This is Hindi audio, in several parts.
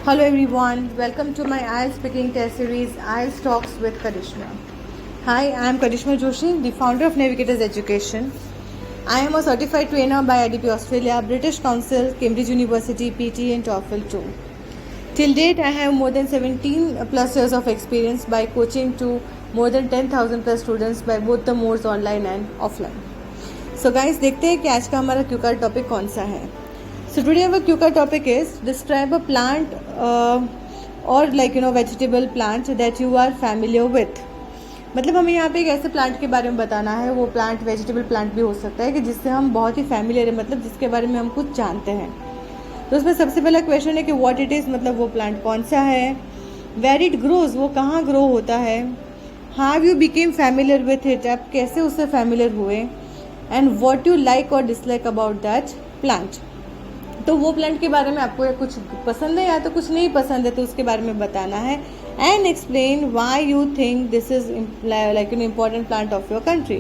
Hello everyone, welcome to my IELTS speaking test series IELTS Talks with Karishma. Hi, I am Karishma Joshi, the founder of Navigators Education. I am a certified trainer by IDP Australia, British Council, Cambridge University, PT and TOEFL too. Till date, I have more than 17 plus years of experience by coaching to more than 10,000 plus students by both the modes online and offline. So guys, देखते हैं कि आज का हमारा क्यू का टॉपिक कौन सा है. So today our QCA topic is describe a plant or vegetable plant that you are familiar with. मतलब हमें यहाँ पे एक ऐसे प्लांट के बारे में बताना है. वो प्लांट वेजिटेबल प्लांट भी हो सकता है कि जिससे हम बहुत ही फैमिलियर है, मतलब जिसके बारे में हम कुछ जानते हैं. तो उसमें सबसे पहला क्वेश्चन है कि व्हाट इट इज़, मतलब वो प्लांट कौन सा है. वेर इट ग्रोज, वो कहाँ ग्रो होता है. How you became familiar with it, आप कैसे उससे फैमिलियर हुए. एंड व्हाट यू लाइक और डिसलाइक अबाउट दैट प्लांट. तो वो प्लांट के बारे में आपको कुछ पसंद है या तो कुछ नहीं पसंद है, तो उसके बारे में बताना है. And explain why you think this is like an important plant of your country.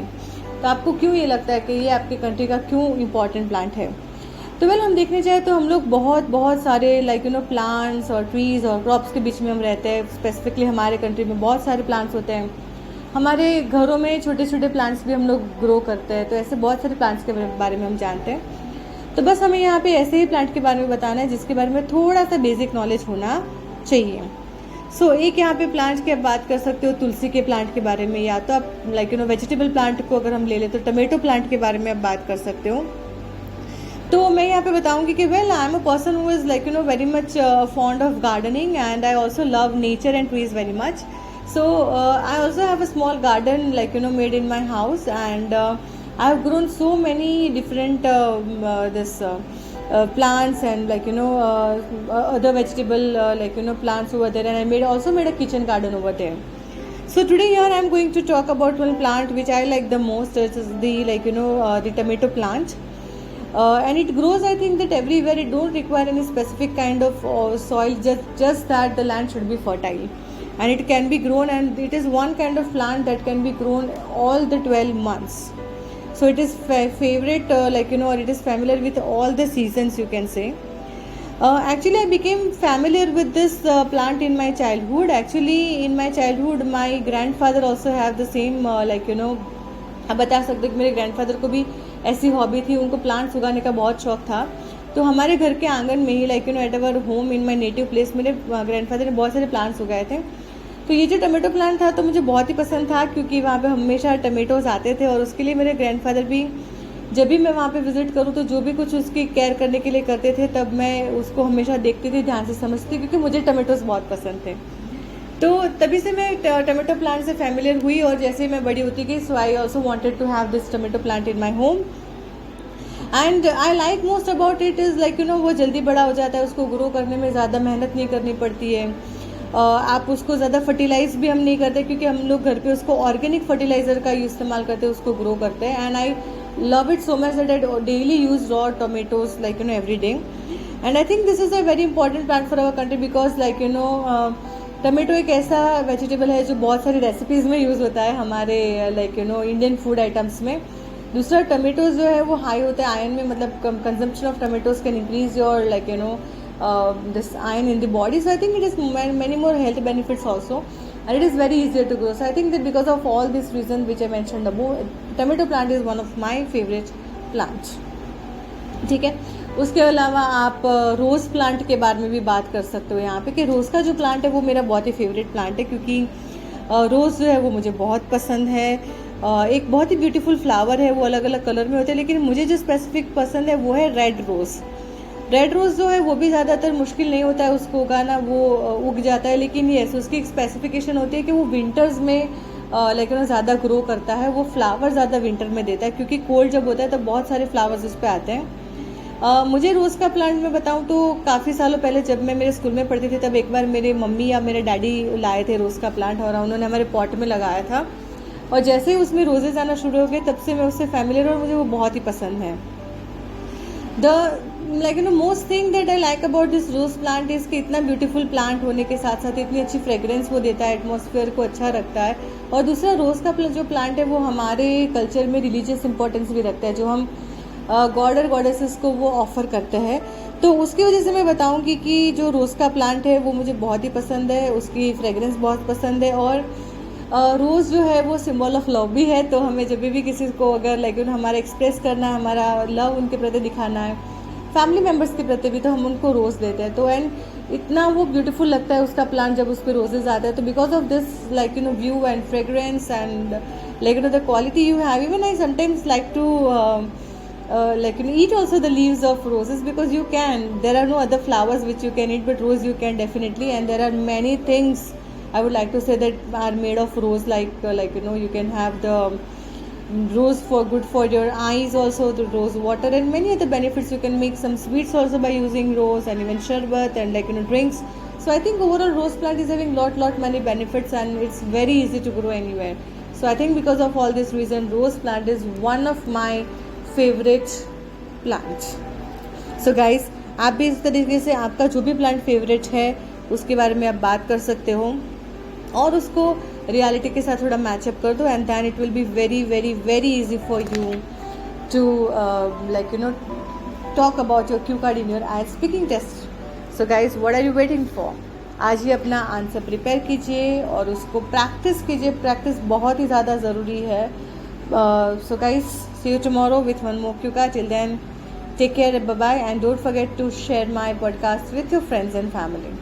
तो आपको क्यों ये लगता है कि ये आपके कंट्री का क्यों इम्पॉर्टेंट प्लांट है. तो हम देखने जाए तो हम लोग बहुत सारे प्लांट्स और ट्रीज़ और क्रॉप्स के बीच में हम रहते हैं. स्पेसिफिकली हमारे कंट्री में बहुत सारे प्लांट्स होते हैं. हमारे घरों में छोटे छोटे प्लांट्स भी हम लोग ग्रो करते हैं. तो ऐसे बहुत सारे प्लांट्स के बारे में हम जानते हैं. तो बस हमें यहाँ पे ऐसे ही प्लांट के बारे में बताना है जिसके बारे में थोड़ा सा बेसिक नॉलेज होना चाहिए. सो एक यहाँ पे प्लांट की आप बात कर सकते हो तुलसी के प्लांट के बारे में, या तो आप वेजिटेबल प्लांट को अगर हम ले लें तो टमेटो प्लांट के बारे में आप बात कर सकते हो. तो मैं यहाँ पे बताऊँगी कि well I am a person who is very much fond of gardening and I also love nature and trees very much. So I also have a small garden made in my house, and I have grown so many different plants and other vegetable plants over there, and I also made a kitchen garden over there. So today here I am going to talk about one plant which I like the most. It is the the tomato plant. And it grows, I think, that everywhere. It don't require any specific kind of soil, just that the land should be fertile. And it can be grown, and it is one kind of plant that can be grown all the 12 months. So it is favorite or it is familiar with all the seasons, you can say. Actually I became familiar with this plant in my childhood. Actually in my childhood my grandfather also have the same आप बता सकते हो कि मेरे ग्रैंडफादर को भी ऐसी हॉबी थी. उनको प्लांट्स उगाने का बहुत शौक था. तो हमारे घर के आंगन में ही at our home in my native place मेरे ग्रैंडफादर ने बहुत सारे प्लांट्स उगाए थे. तो ये जो टमाटो प्लांट था तो मुझे बहुत ही पसंद था, क्योंकि वहाँ पे हमेशा टमेटोज़ आते थे. और उसके लिए मेरे ग्रैंडफादर भी, जब भी मैं वहाँ पे विज़िट करूँ तो जो भी कुछ उसकी केयर करने के लिए करते थे, तब मैं उसको हमेशा देखती थी, ध्यान से समझती थी, क्योंकि मुझे टमेटोज़ बहुत पसंद थे. तो तभी से मैं टमाटो प्लांट से फैमिलियर हुई. और जैसे मैं बड़ी होती गई, so I also wanted to have this tomato plant in my home. And I like most about it is वो जल्दी बड़ा हो जाता है. उसको ग्रो करने में ज़्यादा मेहनत नहीं करनी पड़ती है. आप उसको ज़्यादा फर्टिलाइज भी हम नहीं करते, क्योंकि हम लोग घर पे उसको ऑर्गेनिक फर्टिलाइज़र का इस्तेमाल करते हैं, उसको ग्रो करते हैं. And I love it so much that I daily use raw tomatoes every day. And I think this is a very important plant for our country, because tomato एक ऐसा वेजिटेबल है जो बहुत सारी रेसिपीज़ में यूज़ होता है हमारे इंडियन फूड आइटम्स में. दूसरा टमेटोज जो है वो हाई होता है आयरन में, मतलब consumption of tomatoes can increase your this iron in the body. So I think it is many more health benefits also, and it is very easier to grow. So I think that because of all these reasons which I mentioned above, tomato plant is one of my favorite plants. ठीक है. उसके अलावा आप रोज़ प्लांट के बारे में भी बात कर सकते हो यहाँ पे, कि रोज़ का जो प्लांट है वो मेरा बहुत ही फेवरेट प्लांट है, क्योंकि रोज़ जो है वो मुझे बहुत पसंद है. एक बहुत ही ब्यूटीफुल फ्लावर है, वो अलग अलग कलर में होते हैं, लेकिन मुझे जो स्पेसिफिक पसंद है वो है रेड रोज़. रेड रोज़ जो है वो भी ज़्यादातर मुश्किल नहीं होता है उसको उगाना, वो उग जाता है. लेकिन येस, उसकी एक स्पेसिफिकेशन होती है कि वो विंटर्स में ज़्यादा ग्रो करता है. वो फ्लावर ज़्यादा विंटर में देता है, क्योंकि कोल्ड जब होता है तब बहुत सारे फ्लावर्स उस पर आते हैं. मुझे रोज़ का प्लांट में बताऊं तो काफ़ी सालों पहले जब मैं मेरे स्कूल में पढ़ती थी, तब एक बार मेरे मम्मी या मेरे डैडी लाए थे रोज़ का प्लांट, और उन्होंने हमारे पॉट में लगाया था. और जैसे ही उसमें रोजेज़ आना शुरू हो गए, तब से मैं उससे फैमिलियर, और मुझे वो बहुत ही पसंद है. The most thing that I like about this rose plant is कि इतना ब्यूटीफुल प्लांट होने के साथ साथ इतनी अच्छी फ्रेग्रेंस वो देता है, एटमॉस्फेयर को अच्छा रखता है. और दूसरा, रोज़ का जो प्लांट है वो हमारे कल्चर में रिलीजियस इंपॉर्टेंस भी रखता है. जो हम गॉड और गॉडेसेस को वो ऑफर करते हैं, तो उसकी वजह से मैं बताऊंगी कि जो रोज़ का प्लांट है वो मुझे बहुत ही पसंद है, उसकी फ्रेगरेंस बहुत पसंद है। और रोज़ जो है वो सिंबल ऑफ लव भी है, तो हमें जब भी किसी को अगर लाइक हमारा एक्सप्रेस करना है, हमारा लव उनके प्रति दिखाना है, फैमिली मेम्बर्स के प्रति भी, तो हम उनको रोज़ देते हैं। तो एंड इतना वो ब्यूटीफुल लगता है उसका प्लांट जब उस पर रोजेज आते हैं। तो because of this like view and fragrance and like the quality you have, even I sometimes like to like eat also the leaves of roses, because you can, there are no other flowers which you can eat, but rose you can definitely. And there are many things I would like to say that are made of rose, like you can have the rose for good for your eyes also, the rose water and many other benefits. You can make some sweets also by using rose, and even sharbat and drinks. So I think overall rose plant is having lot many benefits, and it's very easy to grow anywhere. So I think because of all this reason, rose plant is one of my favourite plant. So guys, आप भी इस तरीके से आपका जो भी प्लांट फेवरेट है उसके बारे में आप बात कर सकते हो और उसको रियलिटी के साथ थोड़ा मैचअप कर दो, and then it will be very very very easy for you to talk about your cue card in your I speaking test. So guys, what are you waiting for? आज ही अपना आंसर प्रिपेयर कीजिए और उसको प्रैक्टिस कीजिए। प्रैक्टिस बहुत ही ज़्यादा ज़रूरी है। So guys, see you tomorrow with one more cue card. Till then, take care, bye bye, and don't forget to share my podcast with your friends and family.